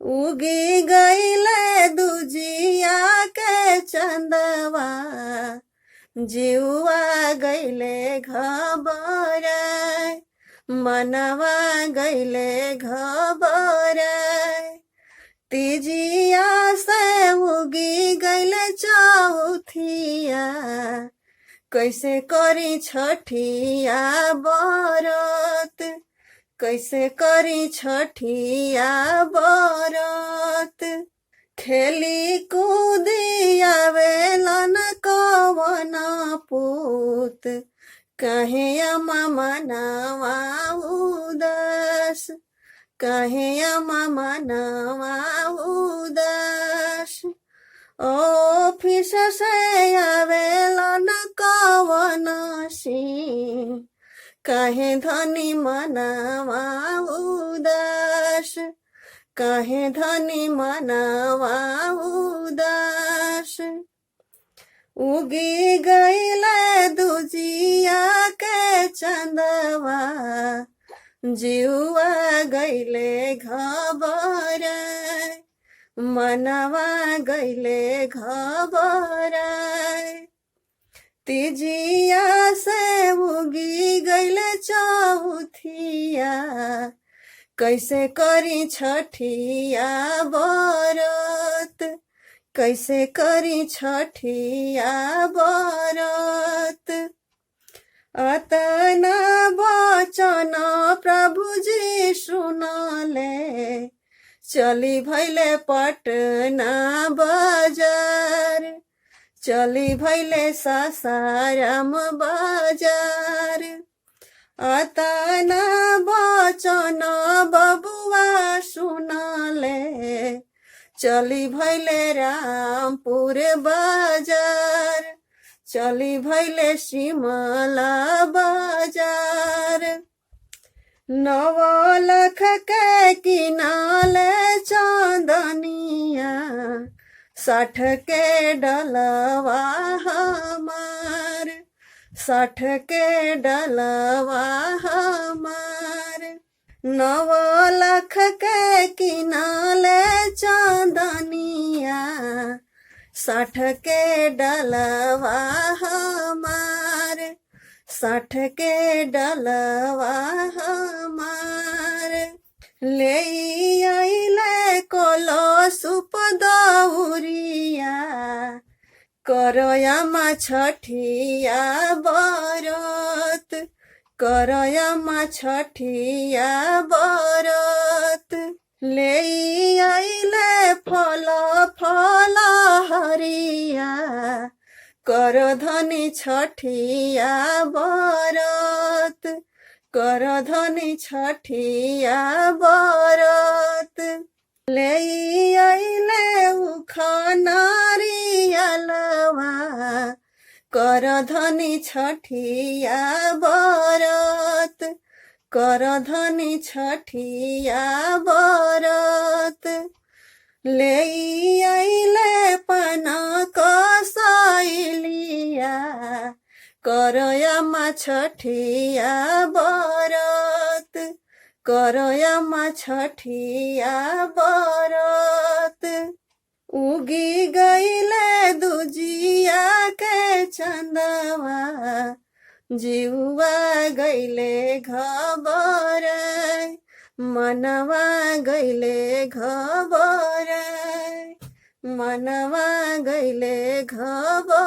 उगी गईले दुजिया के चंदवा, जीवा गईले घबर, मनवा गईले घबर। तीजिया से उगी गईले चौथिया, कैसे करी छठिया बरत, कैसे करी छठिया बरत। खेली कूदी आवेलन कवन पूत, कहे अम्मा मनवा उदास, कहे अम्मा मनवा उदास। ऑफिस से आवेलन कवन सिंह, कहे धनी मनवा उदास, कहे धनी मनवा उदास। उगी गईले दुजिया के चंदवा, जीवा गईले घबर, मनवा गईले घबर। तीजिया से उगी गईले चौथिया, कैसे करी छठिया बरत, कैसे करी छठिया बरत। अतना वचन प्रभुजी सुनले, चली भैले पटना बाजार, चली भैले सासाराम बाजार। अतना वचन बबुआ सुनले, चली भैले रामपुर बाजार, चली भैले शिमला बाजार। 9 लाख के किनाले चांदनिया, 60 के डलवा हमार, 60 के डलवा हमार। 9 लाख के किनाले चांदनिया, 60 के डलवा हमार, 60 के डलवा हमार। ले आइले कलशुप दौरिया, करयमा छठिया बरत, करयमा छठिया बरत। ले आइले फल फल हरिया, कर धनी छठिया बरत, कर धनी छठिया बरत। ले आइले उखनारियलवा, कर धनी छठिया बरत, कर धनी छठिया बरत। ले आइले पाना कसैलिया, करयमा छठिया बरत, करयमा छठिया बरत। उगी गईले दुजिया के चंदवा, जीवा गईले घबर, मनवा गईले घबर, मनवा गईले घबर।